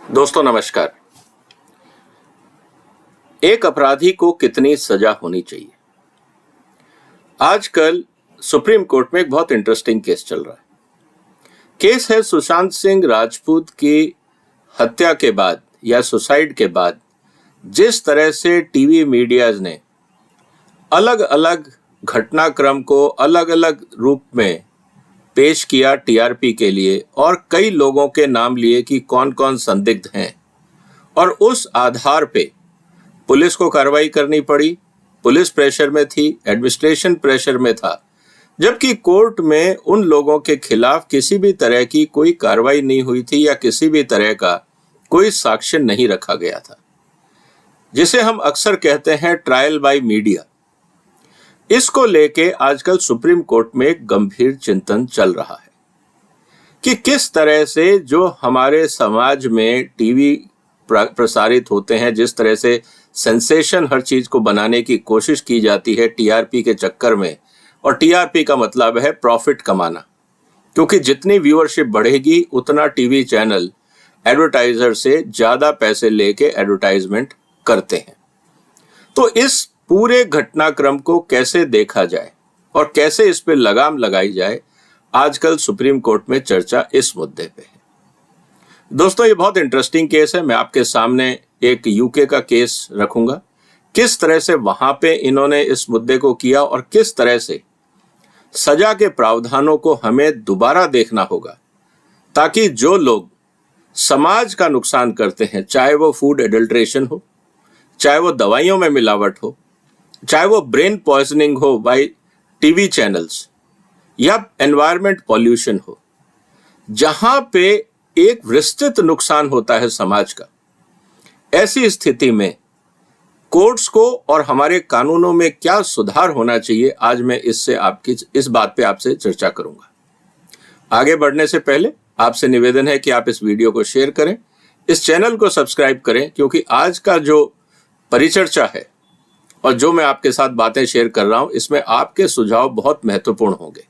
दोस्तों नमस्कार। एक अपराधी को कितनी सजा होनी चाहिए? आजकल सुप्रीम कोर्ट में एक बहुत इंटरेस्टिंग केस चल रहा है। केस है सुशांत सिंह राजपूत की हत्या के बाद या सुसाइड के बाद जिस तरह से टीवी मीडियाज ने अलग अलग घटनाक्रम को अलग अलग रूप में पेश किया टीआरपी के लिए और कई लोगों के नाम लिए कि कौन कौन संदिग्ध हैं, और उस आधार पे पुलिस को कार्रवाई करनी पड़ी। पुलिस प्रेशर में थी, एडमिनिस्ट्रेशन प्रेशर में था, जबकि कोर्ट में उन लोगों के खिलाफ किसी भी तरह की कोई कार्रवाई नहीं हुई थी या किसी भी तरह का कोई साक्ष्य नहीं रखा गया था, जिसे हम अक्सर कहते हैं ट्रायल बाय मीडिया। इसको लेके आजकल सुप्रीम कोर्ट में एक गंभीर चिंतन चल रहा है कि किस तरह से जो हमारे समाज में टीवी प्रसारित होते हैं, जिस तरह से सेंसेशन हर चीज को बनाने की कोशिश की जाती है टीआरपी के चक्कर में, और टीआरपी का मतलब है प्रॉफिट कमाना, क्योंकि जितनी व्यूअरशिप बढ़ेगी उतना टीवी चैनल एडवर्टाइजर से ज्यादा पैसे लेके एडवर्टाइजमेंट करते हैं। तो इस पूरे घटनाक्रम को कैसे देखा जाए और कैसे इस पे लगाम लगाई जाए, आजकल सुप्रीम कोर्ट में चर्चा इस मुद्दे पे है। दोस्तों ये बहुत इंटरेस्टिंग केस है। मैं आपके सामने एक यूके का केस रखूंगा, किस तरह से वहां पे इन्होंने इस मुद्दे को किया और किस तरह से सजा के प्रावधानों को हमें दोबारा देखना होगा, ताकि जो लोग समाज का नुकसान करते हैं, चाहे वो फूड एडल्ट्रेशन हो, चाहे वो दवाइयों में मिलावट हो, चाहे वो ब्रेन पॉइजनिंग हो बाय टीवी चैनल्स, या एनवायरमेंट पॉल्यूशन हो, जहां पे एक विस्तृत नुकसान होता है समाज का, ऐसी स्थिति में कोर्ट्स को और हमारे कानूनों में क्या सुधार होना चाहिए, आज मैं इस बात पे आपसे चर्चा करूंगा। आगे बढ़ने से पहले आपसे निवेदन है कि आप इस वीडियो को शेयर करें, इस चैनल को सब्सक्राइब करें, क्योंकि आज का जो परिचर्चा है और जो मैं आपके साथ बातें शेयर कर रहा हूं, इसमें आपके सुझाव बहुत महत्वपूर्ण होंगे।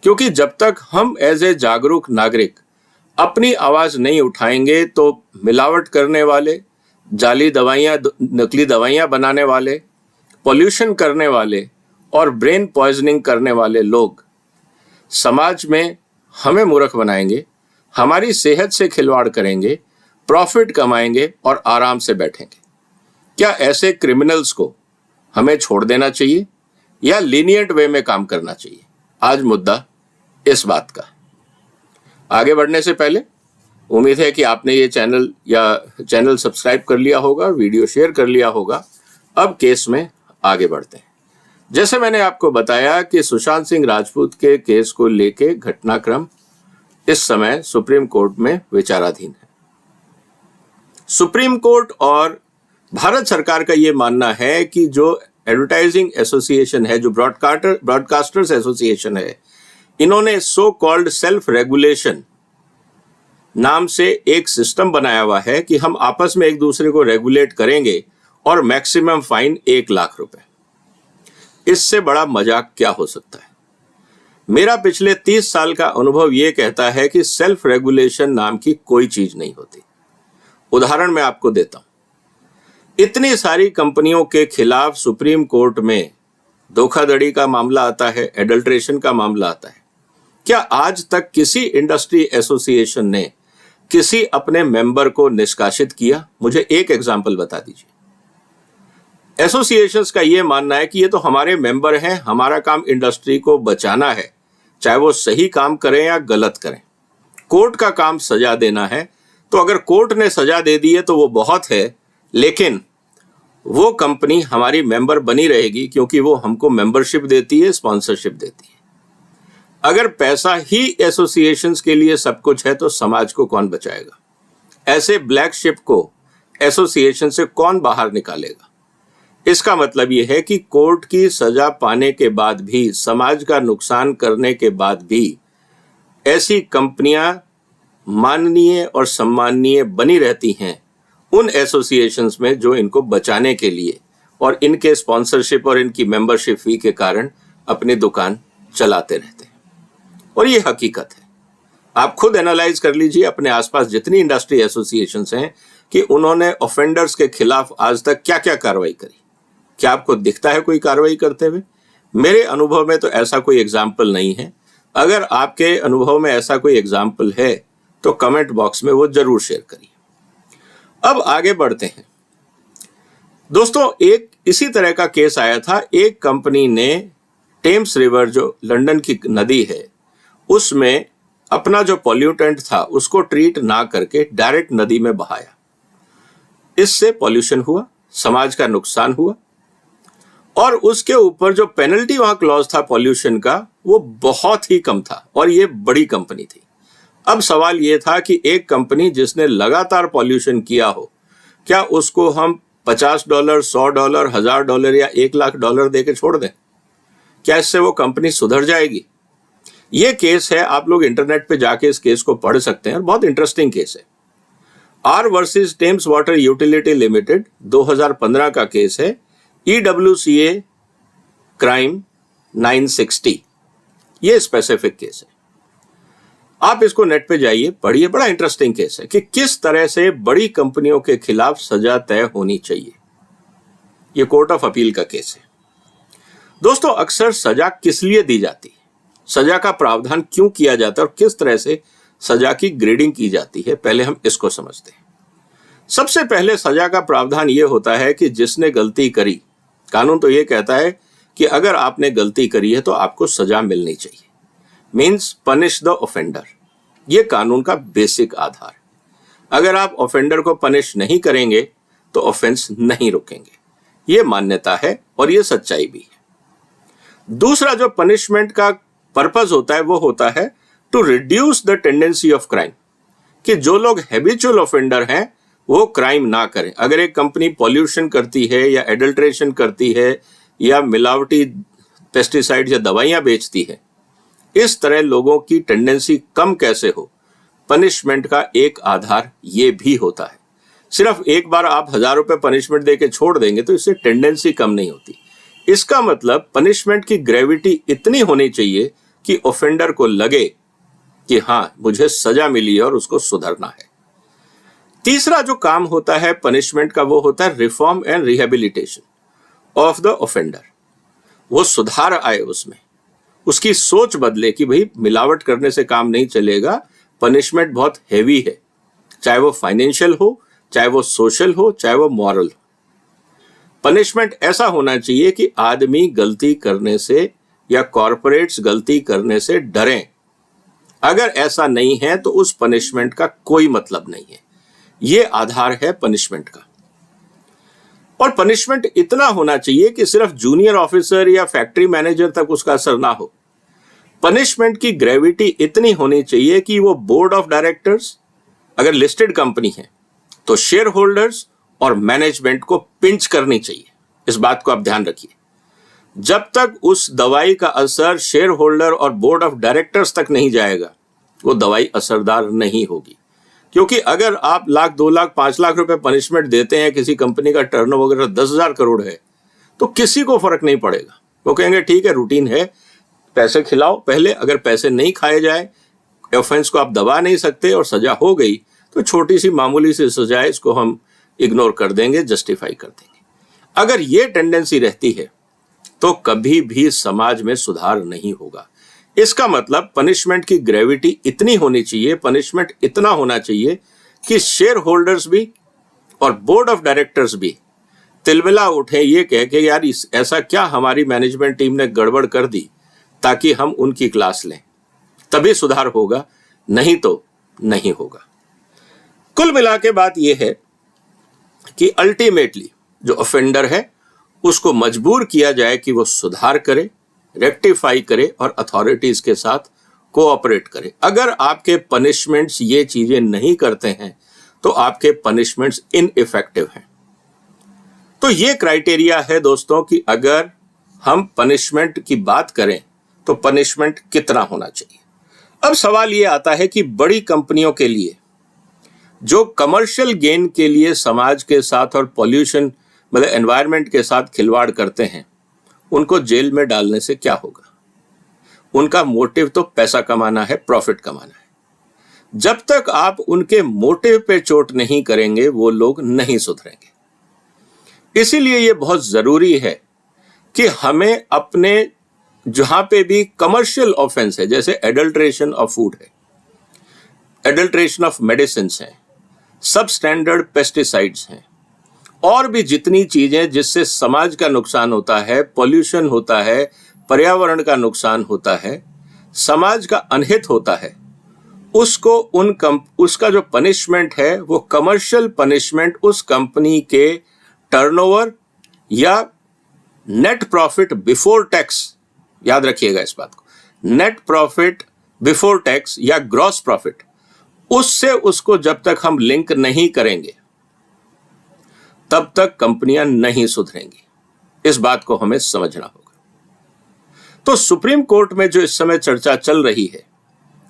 क्योंकि जब तक हम एज ए जागरूक नागरिक अपनी आवाज नहीं उठाएंगे, तो मिलावट करने वाले, जाली दवाइयां, नकली दवाइयां बनाने वाले, पॉल्यूशन करने वाले और ब्रेन पॉइजनिंग करने वाले लोग समाज में हमें मूर्ख बनाएंगे, हमारी सेहत से खिलवाड़ करेंगे, प्रॉफिट कमाएंगे और आराम से बैठेंगे। क्या ऐसे क्रिमिनल्स को हमें छोड़ देना चाहिए या लीनियंट वे में काम करना चाहिए? आज मुद्दा इस बात का। आगे बढ़ने से पहले उम्मीद है कि आपने ये चैनल सब्सक्राइब कर लिया होगा, वीडियो शेयर कर लिया होगा। अब केस में आगे बढ़ते हैं। जैसे मैंने आपको बताया कि सुशांत सिंह राजपूत के केस को लेके घटनाक्रम इस समय सुप्रीम कोर्ट में विचाराधीन है। सुप्रीम कोर्ट और भारत सरकार का यह मानना है कि जो एडवर्टाइजिंग एसोसिएशन है, जो ब्रॉडकास्टर्स एसोसिएशन है, इन्होंने सो कॉल्ड सेल्फ रेगुलेशन नाम से एक सिस्टम बनाया हुआ है कि हम आपस में एक दूसरे को रेगुलेट करेंगे और मैक्सिमम फाइन 1 लाख रुपए। इससे बड़ा मजाक क्या हो सकता है? मेरा पिछले 30 साल का अनुभव यह कहता है कि सेल्फ रेगुलेशन नाम की कोई चीज नहीं होती। उदाहरण मैं आपको देता हूं। इतनी सारी कंपनियों के खिलाफ सुप्रीम कोर्ट में धोखाधड़ी का मामला आता है, एडल्ट्रेशन का मामला आता है। क्या आज तक किसी इंडस्ट्री एसोसिएशन ने किसी अपने मेंबर को निष्कासित किया? मुझे एक एग्जांपल बता दीजिए। एसोसिएशंस का यह मानना है कि ये तो हमारे मेंबर हैं, हमारा काम इंडस्ट्री को बचाना है, चाहे वो सही काम करें या गलत करें। कोर्ट का काम सजा देना है, तो अगर कोर्ट ने सजा दे दी है तो वो बहुत है, लेकिन वो कंपनी हमारी मेंबर बनी रहेगी, क्योंकि वो हमको मेंबरशिप देती है, स्पॉन्सरशिप देती है। अगर पैसा ही एसोसिएशंस के लिए सब कुछ है, तो समाज को कौन बचाएगा? ऐसे ब्लैक शिप को एसोसिएशन से कौन बाहर निकालेगा? इसका मतलब यह है कि कोर्ट की सजा पाने के बाद भी, समाज का नुकसान करने के बाद भी, ऐसी कंपनियां माननीय और सम्माननीय बनी रहती हैं उन एसोसिएशंस में जो इनको बचाने के लिए और इनके स्पॉन्सरशिप और इनकी मेंबरशिप फी के कारण अपनी दुकान चलाते रहते हैं। और ये हकीकत है। आप खुद एनालाइज कर लीजिए अपने आसपास जितनी इंडस्ट्री एसोसिएशंस हैं कि उन्होंने ऑफेंडर्स के खिलाफ आज तक क्या क्या कार्रवाई करी। क्या आपको दिखता है कोई कार्रवाई करते हुए? मेरे अनुभव में तो ऐसा कोई एग्जाम्पल नहीं है। अगर आपके अनुभव में ऐसा कोई एग्जाम्पल है तो कमेंट बॉक्स में वो जरूर शेयर करिए। अब आगे बढ़ते हैं दोस्तों। एक इसी तरह का केस आया था। एक कंपनी ने टेम्स रिवर, जो लंदन की नदी है, उसमें अपना जो पॉल्यूटेंट था उसको ट्रीट ना करके डायरेक्ट नदी में बहाया। इससे पॉल्यूशन हुआ, समाज का नुकसान हुआ, और उसके ऊपर जो पेनल्टी वहां क्लॉज था पॉल्यूशन का, वो बहुत ही कम था, और ये बड़ी कंपनी थी। अब सवाल ये था कि एक कंपनी जिसने लगातार पॉल्यूशन किया हो, क्या उसको हम $50, $100, $1000 या $1,00,000 दे के छोड़ दें? क्या इससे वो कंपनी सुधर जाएगी? ये केस है, आप लोग इंटरनेट पे जाके इस केस को पढ़ सकते हैं, और बहुत इंटरेस्टिंग केस है। R versus Thames Water Utility Limited 2015 का केस है। EWCA क्राइम 960, ये स्पेसिफिक केस है। आप इसको नेट पे जाइए, पढ़िए। बड़ा इंटरेस्टिंग केस है कि किस तरह से बड़ी कंपनियों के खिलाफ सजा तय होनी चाहिए। ये कोर्ट ऑफ अपील का केस है दोस्तों। अक्सर सजा किस लिए दी जाती है, सजा का प्रावधान क्यों किया जाता है, और किस तरह से सजा की ग्रेडिंग की जाती है, पहले हम इसको समझते हैं। सबसे पहले सजा का प्रावधान यह होता है कि जिसने गलती करी, कानून तो यह कहता है कि अगर आपने गलती करी है तो आपको सजा मिलनी चाहिए। मीन्स पनिश द ऑफेंडर, यह कानून का बेसिक आधार। अगर आप ऑफेंडर को पनिश नहीं करेंगे तो ऑफेंस नहीं रुकेंगे, यह मान्यता है और यह सच्चाई भी है। दूसरा जो पनिशमेंट का पर्पस होता है वो होता है to reduce the tendency of crime, कि जो लोग हैबिचुअल ऑफेंडर हैं वो क्राइम ना करें। अगर एक कंपनी पॉल्यूशन करती है या एडल्ट्रेशन करती है या मिलावटी पेस्टिसाइड या दवाइयां बेचती है, इस तरह लोगों की टेंडेंसी कम कैसे हो, पनिशमेंट का एक आधार ये भी होता है। सिर्फ एक बार आप ₹1000 पनिशमेंट देके छोड़ देंगे तो इससे टेंडेंसी कम नहीं होती। इसका मतलब पनिशमेंट की ग्रेविटी इतनी होनी चाहिए कि ऑफेंडर को लगे कि हां, मुझे सजा मिली है और उसको सुधरना है। तीसरा जो काम होता है पनिशमेंट का वो होता है reform and rehabilitation of the offender. वो सुधार आए, उसमें उसकी सोच बदले कि भाई मिलावट करने से काम नहीं चलेगा, पनिशमेंट बहुत हैवी है, चाहे वो फाइनेंशियल हो, चाहे वो सोशल हो, चाहे वो मॉरल हो। पनिशमेंट ऐसा होना चाहिए कि आदमी गलती करने से या कॉर्पोरेट्स गलती करने से डरें। अगर ऐसा नहीं है तो उस पनिशमेंट का कोई मतलब नहीं है। यह आधार है पनिशमेंट का। और पनिशमेंट इतना होना चाहिए कि सिर्फ जूनियर ऑफिसर या फैक्ट्री मैनेजर तक उसका असर ना हो। पनिशमेंट की ग्रेविटी इतनी होनी चाहिए कि वो बोर्ड ऑफ डायरेक्टर्स, अगर लिस्टेड कंपनी है तो शेयर होल्डर्स और मैनेजमेंट को पिंच करनी चाहिए। इस बात को आप ध्यान रखिए। जब तक उस दवाई का असर शेयर होल्डर और बोर्ड ऑफ डायरेक्टर्स तक नहीं जाएगा, वो दवाई असरदार नहीं होगी। क्योंकि अगर आप लाख, 2 लाख, 5 लाख रुपए पनिशमेंट देते हैं, किसी कंपनी का टर्नओवर 10,000 करोड़ है, तो किसी को फर्क नहीं पड़ेगा। वो कहेंगे ठीक है, रूटीन है, पैसे खिलाओ पहले। अगर पैसे नहीं खाए जाए, ऑफेंस को आप दबा नहीं सकते और सजा हो गई, तो छोटी सी मामूली सी सजा है, इसको हम इग्नोर कर देंगे, जस्टिफाई कर देंगे। अगर ये टेंडेंसी रहती है तो कभी भी समाज में सुधार नहीं होगा। इसका मतलब पनिशमेंट की ग्रेविटी इतनी होनी चाहिए, पनिशमेंट इतना होना चाहिए कि शेयर होल्डर्स भी और बोर्ड ऑफ डायरेक्टर्स भी तिलमिला उठे, ये कह के यार ऐसा क्या हमारी मैनेजमेंट टीम ने गड़बड़ कर दी, ताकि हम उनकी क्लास लें। तभी सुधार होगा, नहीं तो नहीं होगा। कुल मिला के बात यह है कि अल्टीमेटली जो ऑफेंडर है उसको मजबूर किया जाए कि वो सुधार करे, रेक्टिफाई करे और अथॉरिटीज के साथ कोऑपरेट करे। अगर आपके पनिशमेंट्स ये चीजें नहीं करते हैं तो आपके पनिशमेंट्स इनइफेक्टिव हैं। तो ये क्राइटेरिया है दोस्तों कि अगर हम पनिशमेंट की बात करें तो पनिशमेंट कितना होना चाहिए। अब सवाल ये आता है कि बड़ी कंपनियों के लिए जो कमर्शियल गेन के लिए समाज के साथ और पॉल्यूशन मतलब एनवायरनमेंट के साथ खिलवाड़ करते हैं, उनको जेल में डालने से क्या होगा? उनका मोटिव तो पैसा कमाना है, प्रॉफिट कमाना है। जब तक आप उनके मोटिव पे चोट नहीं करेंगे वो लोग नहीं सुधरेंगे। इसीलिए ये बहुत जरूरी है कि हमें अपने जहां पे भी कमर्शियल ऑफेंस है, जैसे एडल्ट्रेशन ऑफ फूड है, एडल्ट्रेशन ऑफ मेडिसिन है, सब स्टैंडर्ड पेस्टिसाइड्स हैं, और भी जितनी चीजें जिससे समाज का नुकसान होता है, पॉल्यूशन होता है, पर्यावरण का नुकसान होता है, समाज का अनहित होता है, उसको उसका जो पनिशमेंट है वो कमर्शियल पनिशमेंट उस कंपनी के टर्नओवर या नेट प्रॉफिट बिफोर टैक्स, याद रखिएगा इस बात को, नेट प्रॉफिट बिफोर टैक्स या ग्रॉस प्रॉफिट, उससे उसको जब तक हम लिंक नहीं करेंगे तब तक कंपनियां नहीं सुधरेंगी। इस बात को हमें समझना होगा। तो सुप्रीम कोर्ट में जो इस समय चर्चा चल रही है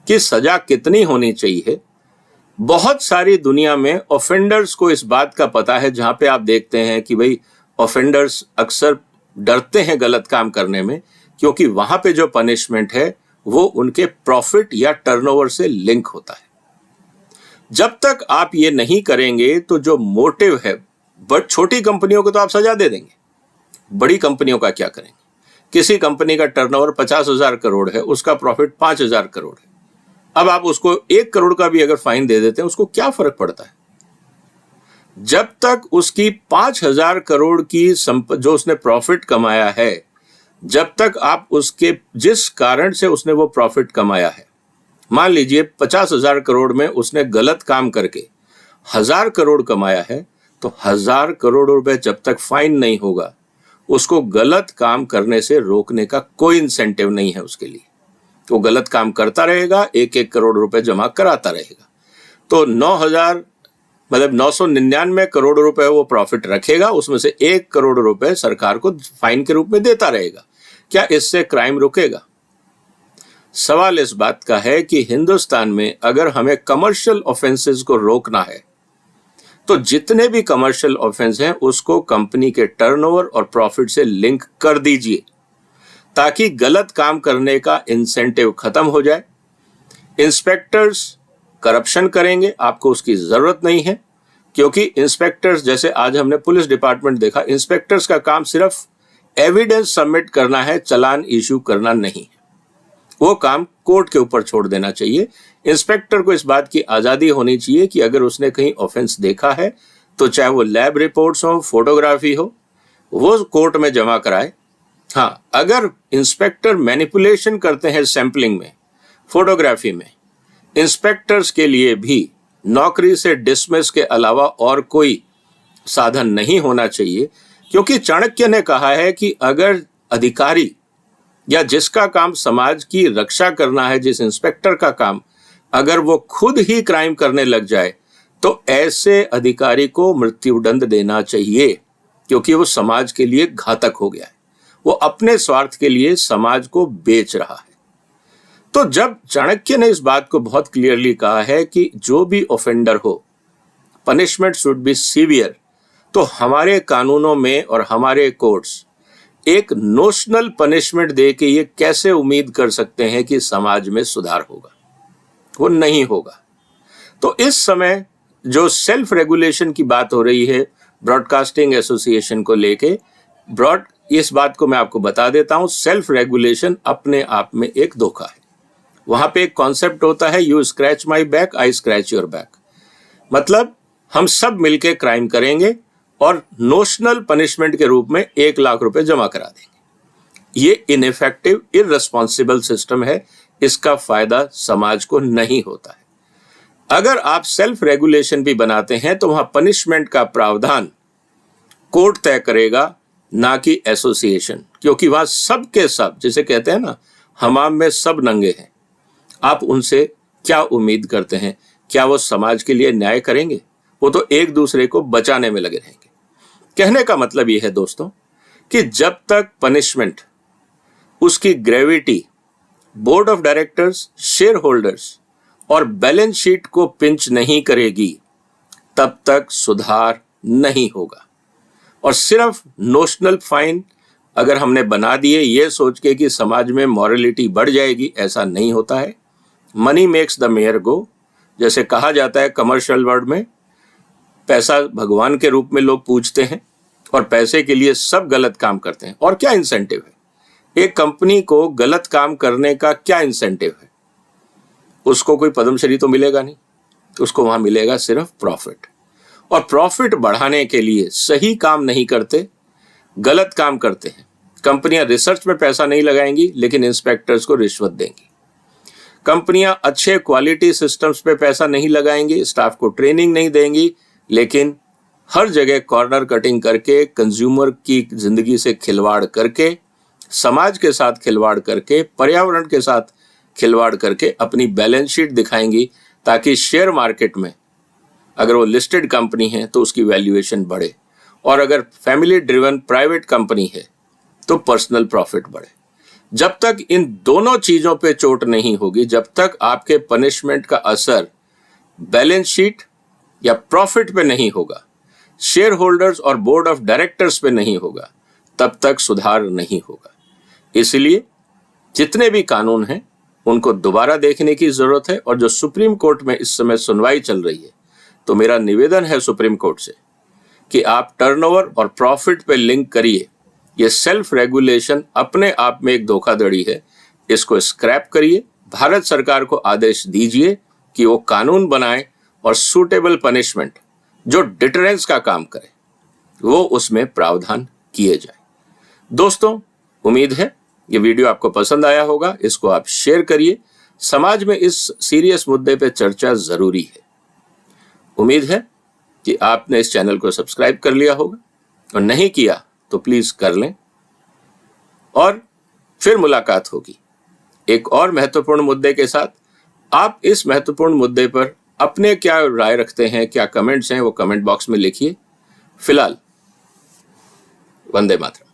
कि सजा कितनी होनी चाहिए, बहुत सारी दुनिया में ऑफेंडर्स को इस बात का पता है, जहां पे आप देखते हैं कि भाई ऑफेंडर्स अक्सर डरते हैं गलत काम करने में, क्योंकि वहां पे जो पनिशमेंट है वो उनके प्रॉफिट या टर्नओवर से लिंक होता है। जब तक आप ये नहीं करेंगे तो जो मोटिव है, बट छोटी कंपनियों को तो आप सजा दे देंगे, बड़ी कंपनियों का क्या करेंगे? किसी कंपनी का टर्नओवर 50,000 करोड़ है, उसका प्रॉफिट 5,000 करोड़ है, अब आप उसको 1 करोड़ का भी अगर फाइन दे देते हैं, उसको क्या फर्क पड़ता है? जब तक उसकी 5,000 करोड़ की जो उसने प्रॉफिट कमाया है, जब तक आप उसके जिस कारण से उसने वो प्रॉफिट कमाया है, मान लीजिए 50,000 करोड़ में उसने गलत काम करके 1,000 करोड़ कमाया है, तो 1,000 करोड़ रुपए जब तक फाइन नहीं होगा, उसको गलत काम करने से रोकने का कोई इंसेंटिव नहीं है उसके लिए। वो गलत काम करता रहेगा, 1-1 करोड़ रुपए जमा कराता रहेगा, तो 999 करोड़ रुपए वो प्रॉफिट रखेगा, उसमें से 1 करोड़ रुपए सरकार को फाइन के रूप में देता रहेगा। क्या इससे क्राइम रुकेगा? सवाल इस बात का है कि हिंदुस्तान में अगर हमें कमर्शियल ऑफेंसेस को रोकना है, तो जितने भी कमर्शियल ऑफेंस हैं उसको कंपनी के टर्नओवर और प्रॉफिट से लिंक कर दीजिए, ताकि गलत काम करने का इंसेंटिव खत्म हो जाए। इंस्पेक्टर्स करप्शन करेंगे, आपको उसकी जरूरत नहीं है, क्योंकि इंस्पेक्टर्स, जैसे आज हमने पुलिस डिपार्टमेंट देखा, इंस्पेक्टर्स का काम सिर्फ एविडेंस सबमिट करना है, चालान इश्यू करना नहीं है। वो काम कोर्ट के ऊपर छोड़ देना चाहिए। इंस्पेक्टर को इस बात की आजादी होनी चाहिए कि अगर उसने कहीं ऑफेंस देखा है तो चाहे वो लैब रिपोर्ट्स हो, फोटोग्राफी हो, वो कोर्ट में जमा कराए। हाँ, अगर इंस्पेक्टर मैनिपुलेशन करते हैं सैंपलिंग में, फोटोग्राफी में, इंस्पेक्टर्स के लिए भी नौकरी से डिसमिस के अलावा और कोई साधन नहीं होना चाहिए, क्योंकि चाणक्य ने कहा है कि अगर अधिकारी या जिसका काम समाज की रक्षा करना है, जिस इंस्पेक्टर का काम, अगर वो खुद ही क्राइम करने लग जाए तो ऐसे अधिकारी को मृत्युदंड देना चाहिए, क्योंकि वो समाज के लिए घातक हो गया है, वो अपने स्वार्थ के लिए समाज को बेच रहा है। तो जब चाणक्य ने इस बात को बहुत क्लियरली कहा है कि जो भी ऑफेंडर हो, पनिशमेंट शुड बी सीवियर, तो हमारे कानूनों में और हमारे कोर्ट्स एक नोशनल पनिशमेंट दे के ये कैसे उम्मीद कर सकते हैं कि समाज में सुधार होगा? वो नहीं होगा। तो इस समय जो सेल्फ रेगुलेशन की बात हो रही है ब्रॉडकास्टिंग एसोसिएशन को लेके, इस बात को मैं आपको बता देता हूं, सेल्फ रेगुलेशन अपने आप में एक धोखा है। वहां पे एक कॉन्सेप्ट होता है, you scratch my back, I scratch your back. मतलब हम सब मिलके क्राइम करेंगे और नोशनल पनिशमेंट के रूप में 1 लाख रुपए जमा करा देंगे। ये इनइफेक्टिव, इररिस्पॉन्सिबल सिस्टम है, इसका फायदा समाज को नहीं होता है। अगर आप सेल्फ रेगुलेशन भी बनाते हैं तो वहां पनिशमेंट का प्रावधान कोर्ट तय करेगा, ना कि एसोसिएशन, क्योंकि वहां सब के सब, जैसे कहते हैं ना, हमाम में सब नंगे हैं। आप उनसे क्या उम्मीद करते हैं? क्या वो समाज के लिए न्याय करेंगे? वो तो एक दूसरे को बचाने में लगे रहेंगे। कहने का मतलब यह है दोस्तों कि जब तक पनिशमेंट, उसकी gravity board of directors, share holders और बैलेंस शीट को पिंच नहीं करेगी, तब तक सुधार नहीं होगा। और सिर्फ नोशनल फाइन अगर हमने बना दिए ये सोच के कि समाज में मॉरलिटी बढ़ जाएगी, ऐसा नहीं होता है। मनी मेक्स द मेयर गो। जैसे कहा जाता है कमर्शियल वर्ड में, पैसा भगवान के रूप में लोग पूजते हैं और पैसे के लिए सब गलत काम करते हैं। और क्या इंसेंटिव है एक कंपनी को गलत काम करने का? क्या इंसेंटिव है? उसको कोई पद्मश्री तो मिलेगा नहीं, उसको वहां मिलेगा सिर्फ प्रॉफिट। और प्रॉफिट बढ़ाने के लिए सही काम नहीं करते, गलत काम करते हैं। कंपनियां रिसर्च में पैसा नहीं लगाएंगी लेकिन इंस्पेक्टर्स को रिश्वत देंगी। कंपनियां अच्छे क्वालिटी सिस्टम्स पे पैसा नहीं लगाएंगी, स्टाफ को ट्रेनिंग नहीं देंगी, लेकिन हर जगह कॉर्नर कटिंग करके, कंज्यूमर की जिंदगी से खिलवाड़ करके, समाज के साथ खिलवाड़ करके, पर्यावरण के साथ खिलवाड़ करके अपनी बैलेंस शीट दिखाएंगी, ताकि शेयर मार्केट में अगर वो लिस्टेड कंपनी है तो उसकी वैल्यूएशन बढ़े, और अगर फैमिली ड्रिवन प्राइवेट कंपनी है तो पर्सनल प्रॉफिट बढ़े। जब तक इन दोनों चीजों पे चोट नहीं होगी, जब तक आपके पनिशमेंट का असर बैलेंस शीट या प्रॉफिट पे नहीं होगा, शेयर होल्डर्स और बोर्ड ऑफ डायरेक्टर्स पे नहीं होगा, तब तक सुधार नहीं होगा। इसलिए जितने भी कानून हैं उनको दोबारा देखने की जरूरत है। और जो सुप्रीम कोर्ट में इस समय सुनवाई चल रही है, तो मेरा निवेदन है सुप्रीम कोर्ट से कि आप टर्नओवर और प्रॉफिट पे लिंक करिए। ये सेल्फ रेगुलेशन अपने आप में एक धोखाधड़ी है, इसको स्क्रैप करिए। भारत सरकार को आदेश दीजिए कि वो कानून बनाए और सूटेबल पनिशमेंट जो डिटरेंस का काम करे वो उसमें प्रावधान किए जाए। दोस्तों, उम्मीद है ये वीडियो आपको पसंद आया होगा। इसको आप शेयर करिए। समाज में इस सीरियस मुद्दे पे चर्चा जरूरी है। उम्मीद है कि आपने इस चैनल को सब्सक्राइब कर लिया होगा, और नहीं किया तो प्लीज कर लें। और फिर मुलाकात होगी एक और महत्वपूर्ण मुद्दे के साथ। आप इस महत्वपूर्ण मुद्दे पर अपने क्या राय रखते हैं, क्या कमेंट्स हैं, वो कमेंट बॉक्स में लिखिए। फिलहाल वंदे मातरम।